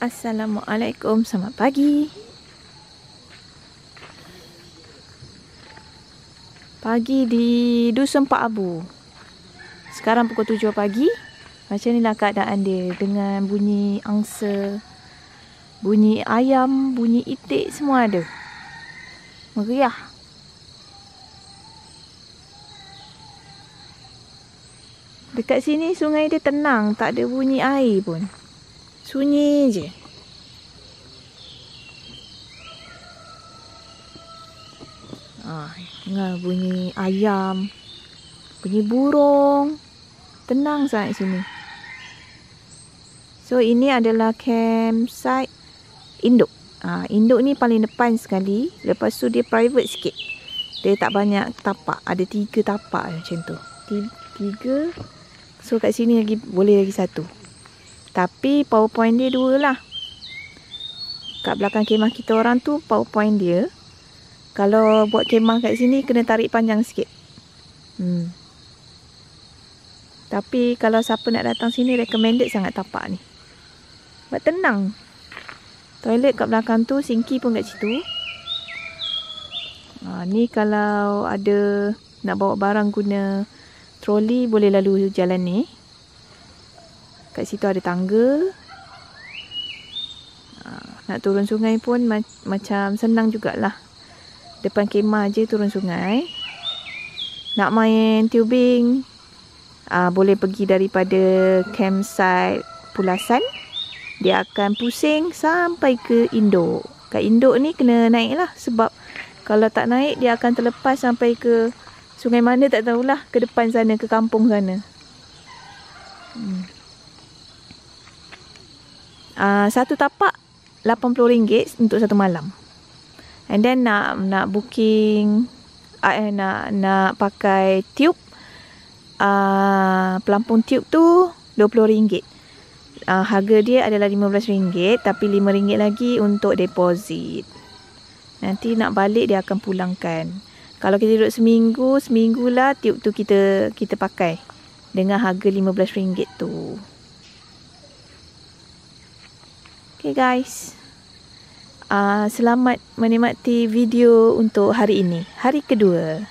Assalamualaikum, selamat pagi. Pagi di Dusun Pak Abu. Sekarang pukul 7 pagi. Macam inilah keadaan dia dengan bunyi angsa, bunyi ayam, bunyi itik semua ada. Meriah. Dekat sini sungai dia tenang, tak ada bunyi air pun. Sunyi je. Dengar bunyi ayam, bunyi burung. Tenang sangat sini. So ini adalah campsite induk. Induk ni paling depan sekali. Lepas tu dia private sikit. Dia tak banyak tapak. Ada 3 tapak macam tu. 3. So kat sini lagi boleh lagi 1. Tapi powerpoint dia 2 lah. Kat belakang kemah kita orang tu powerpoint dia. Kalau buat kemah kat sini kena tarik panjang sikit. Tapi kalau siapa nak datang sini recommended sangat tapak ni. Sebab tenang. Toilet kat belakang tu, sinki pun kat situ. Ni kalau ada nak bawa barang guna troli boleh lalu jalan ni. Kat situ ada tangga. Nak turun sungai pun macam senang jugalah. Depan kemah je turun sungai. Nak main tubing, boleh pergi daripada campsite Pulasan. Dia akan pusing sampai ke induk. Kat induk ni kena naik lah. Sebab kalau tak naik dia akan terlepas sampai ke sungai mana tak tahulah. Ke depan sana, ke kampung sana. Satu tapak RM80 untuk satu malam. And then nak booking, nak pakai tube, pelampung tube tu RM20. Harga dia adalah RM15, tapi RM5 lagi untuk deposit. Nanti nak balik dia akan pulangkan. Kalau kita duduk seminggu lah tube tu kita pakai dengan harga RM15 tu. Okay guys, selamat menikmati video untuk hari ini, hari kedua.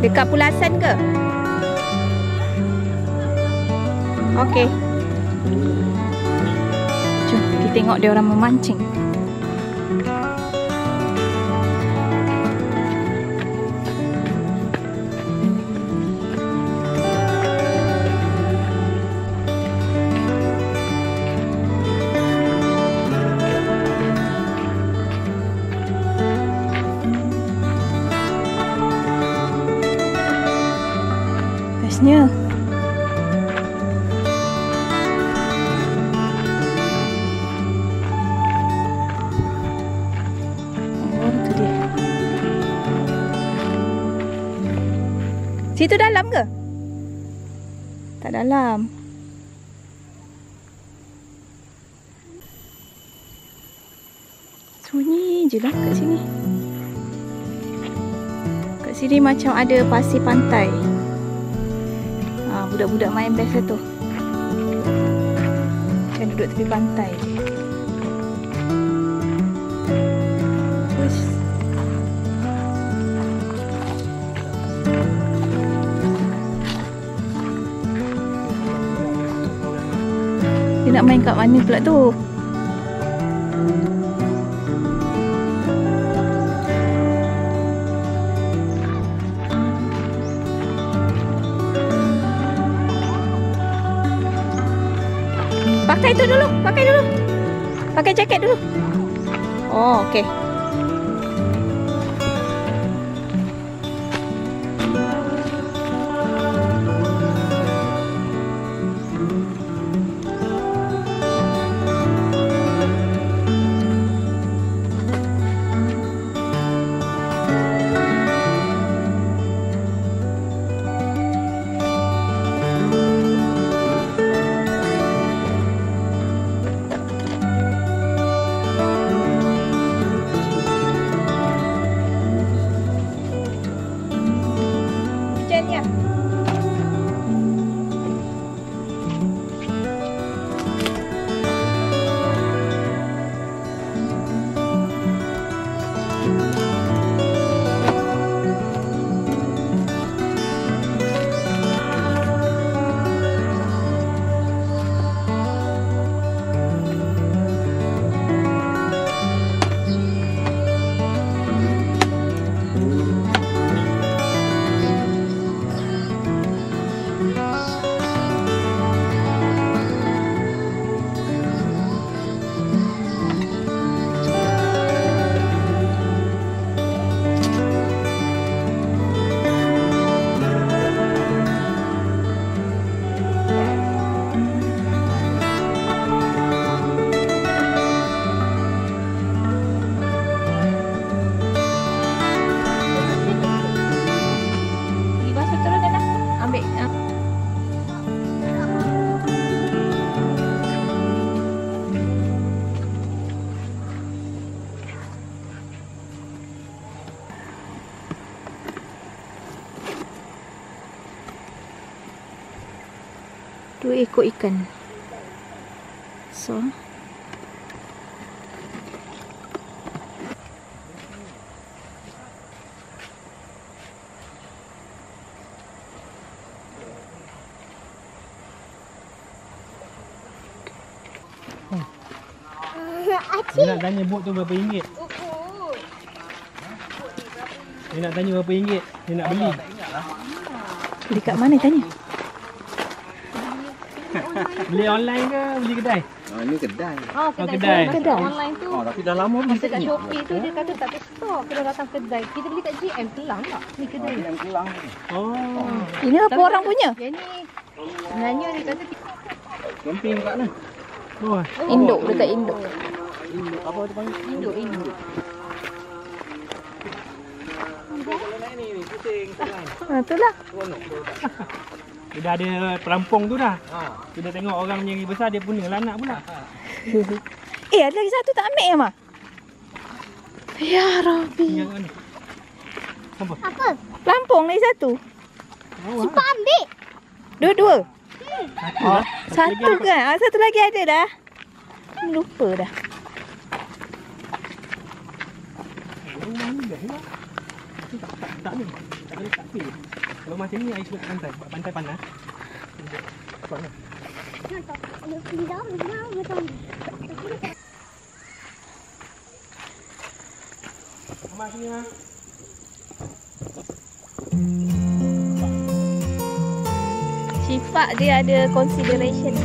Dekat Pulasan ke? Okey. Jom kita tengok dia orang memancing. Bestnya. Oh, tu dia. Situ dalam ke? Tak dalam. Sunyi je lah kat sini. Kat sini macam ada pasir pantai. Budak-budak main best tu. Macam duduk tepi pantai je. Uish. Dia nak main kat mana pula tu? Pakai tu dulu, pakai dulu. Pakai jaket dulu. Oh, okey. Dua ekor ikan. So Dia nak tanya bot tu berapa ringgit. Dia nak tanya berapa ringgit. Dia nak beli. Beli kat mana tanya? Beli online ke beli kedai? Ini kedai. Oh, kedai. Kedai. Online tu. Tapi dah lama beli Masa kat Shopee tu dia kata tak ada stok. Kena datang kedai. Kita beli kat GM Kelang tak? Ni kedai. yang pulang. Oh. Ini apa orang punya? Yang ni sebenarnya dia kata Camping kat mana? Oh. Induk, dekat Induk. Apa dia panggil? induk. Itulah. Dia dah ada perampung tu dah. Dia dah tengok orang yang besar dia punya lah anak pula. Ada lagi satu tak ambil ya, Ma? Ya Rabbi. Yang mana? Apa? Pelampung lagi satu. Cepat ambil. Dua-dua. Satu lah. Satu kan? Satu lagi ada dah. Lupa dah. Tak ada. Tak ada tak pil. Kalau macam ni air kat pantai. Sebab pantai panas. Cepat lah. Amat sini lah. Sifat dia ada consideration.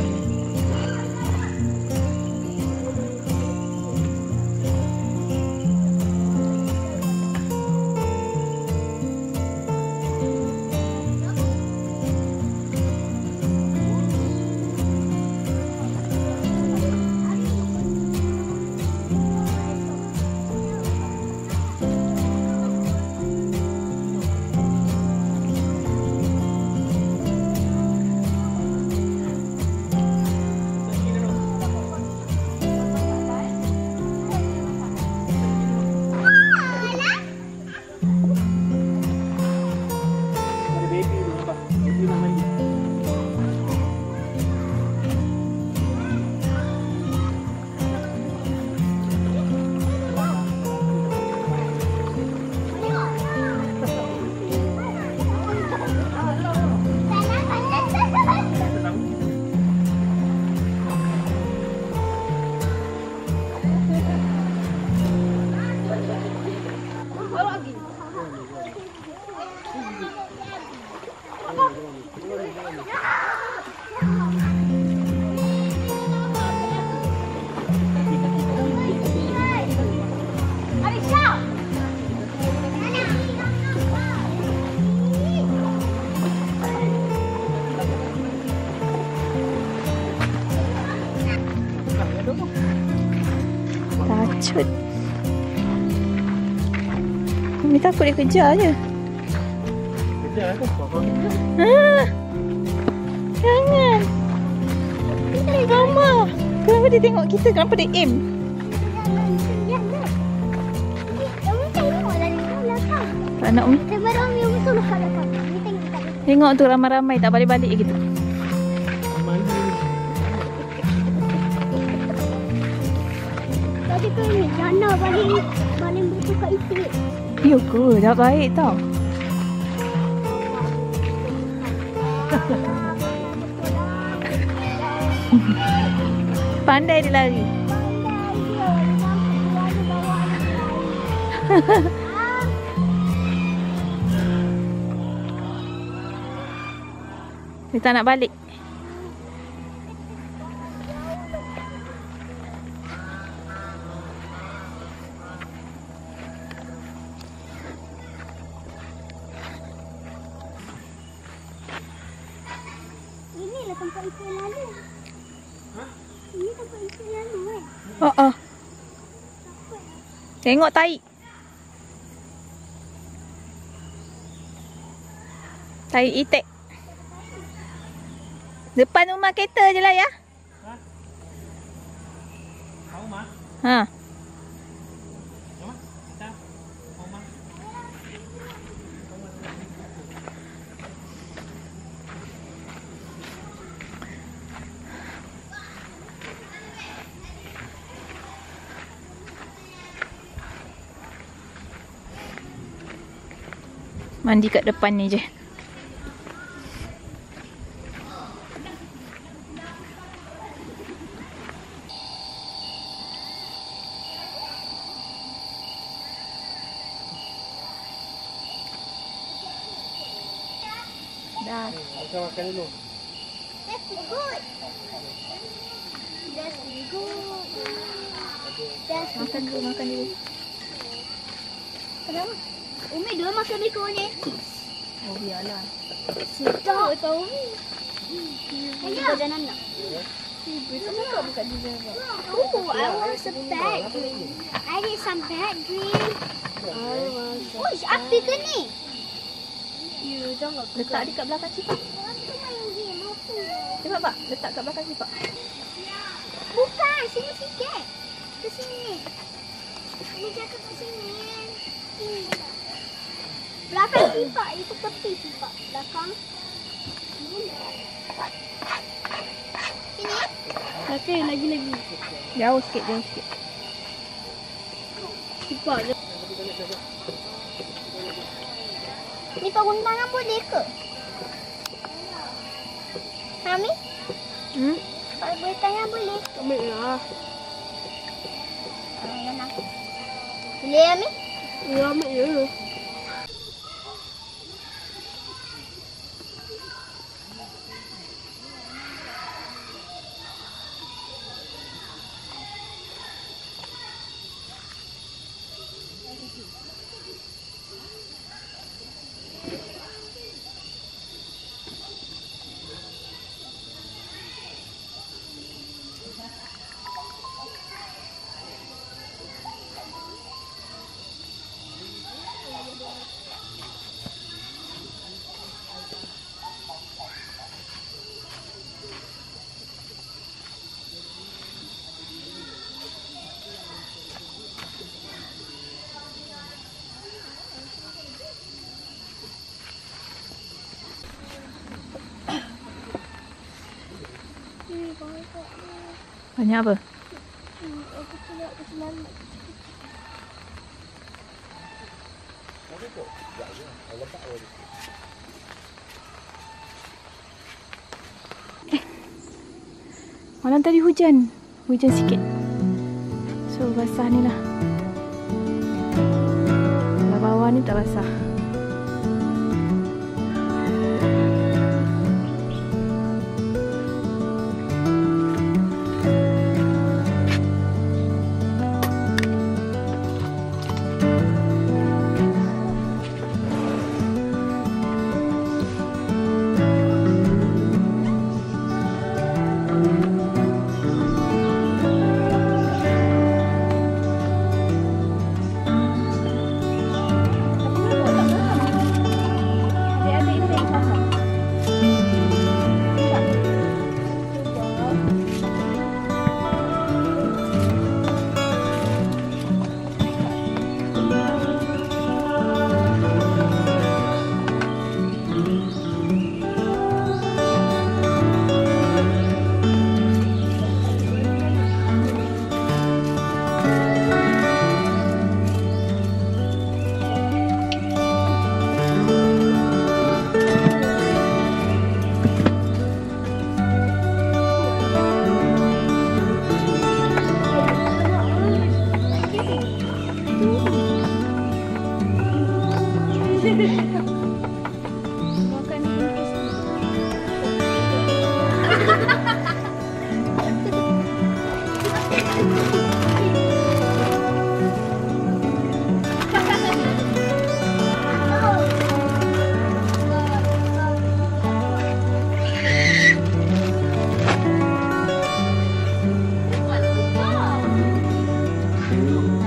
Tacut. Mami takut dia kejar je. Kejar tu. Jangan. Mama, kenapa dia tengok kita? Kenapa dia aim? Anak Umi. Tengok tu ramai-ramai tak balik-balik gitu. Tadi tu ni Jana paling betul kat itu. Ya ke? Dah baik tau. Pandai dia lari. Dia tak nak balik. Inilah tempat itu yang lalu. Ini tempat itu yang lalu kan? Oh. Tengok tai. Tai itek. Depan rumah kereta je lah ya. Tahu mah? Ha. Jom. Kita. Tahu mah? Mandi kat depan ni je. Dah. Makan dulu. That's good. That's good. That's Makan dulu. Kenapa? Umi dua makan beko ni. Oh, biarlah. Sedap tahu Umi. Ayah. Dan anak. Kenapa buka dia? Oh, I want some bad drink. I need some bad drink. Oh, api ke ni? You jangan Letak dekat belakang Cipak. Aku main game apa? Cepat Pak, letak kat belakang Cipak. Bukan, sini sikit. Ke sini. Umi cakap ke sini. Belakang Cipak, itu tepi Cipak. Belakang. Sini. Okey, lagi. Jauh sikit. Cepat je. Ni pagun tangan boleh ke? Ami? Pagun tangan boleh? Ambil lah. Boleh Ami? Ya, ambil je. Banyak apa? Malam tadi hujan sikit. So basah ni lah. Kalau bawah ni tak basah.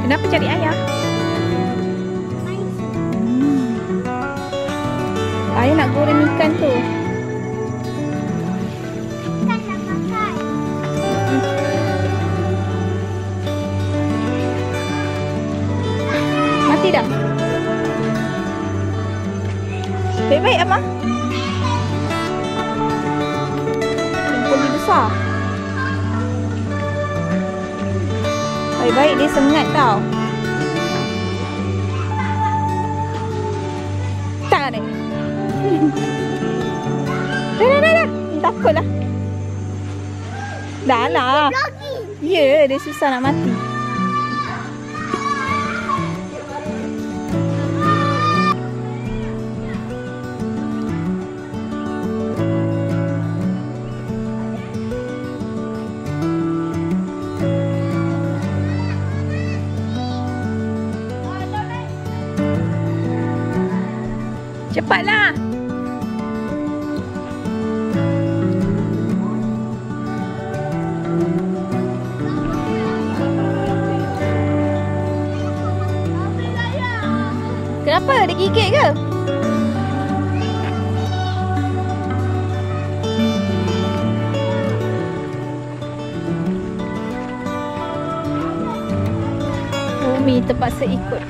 Kenapa cari ayah? Ayah nak goreng ikan tu. Ikan nak makan. Mati dah? Baik-baik Amah. Lebih besar. Baik-baik dia sengat tau. Tak ni. Dah. Takutlah. Dah lah. Ya, dia susah nak mati. Cepatlah. Kenapa? Dia gigit ke? Umi terpaksa ikut.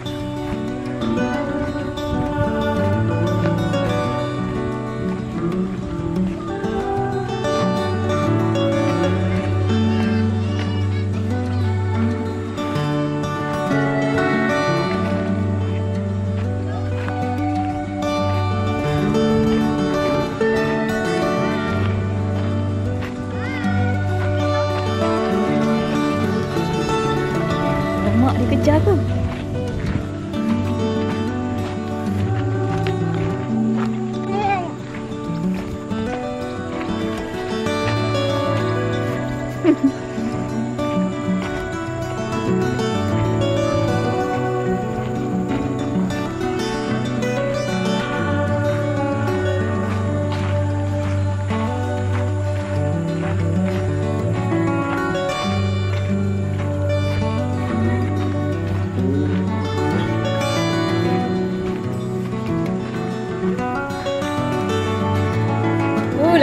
Mak dia kejar ke?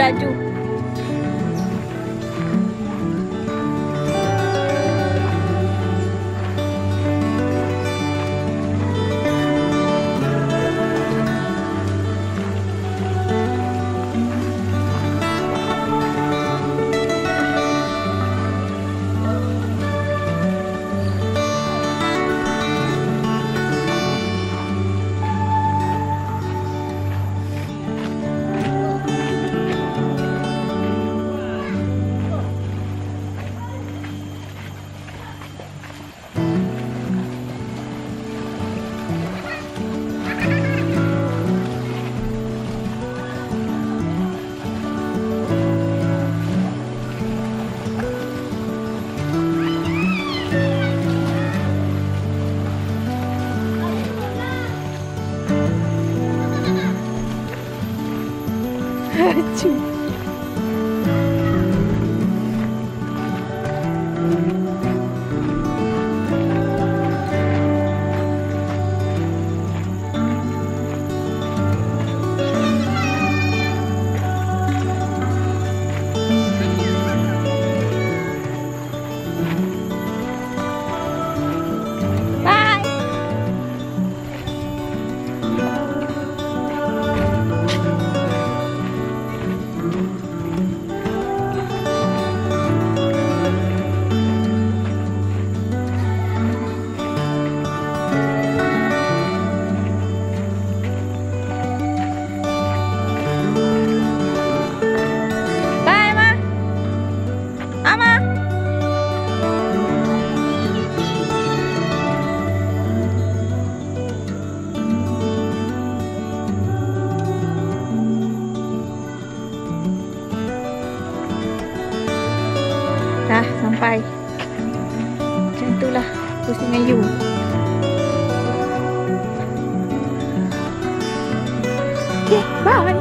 Laju. Laju. Dah sampai. Macam itulah pusingan you. Okay, bye.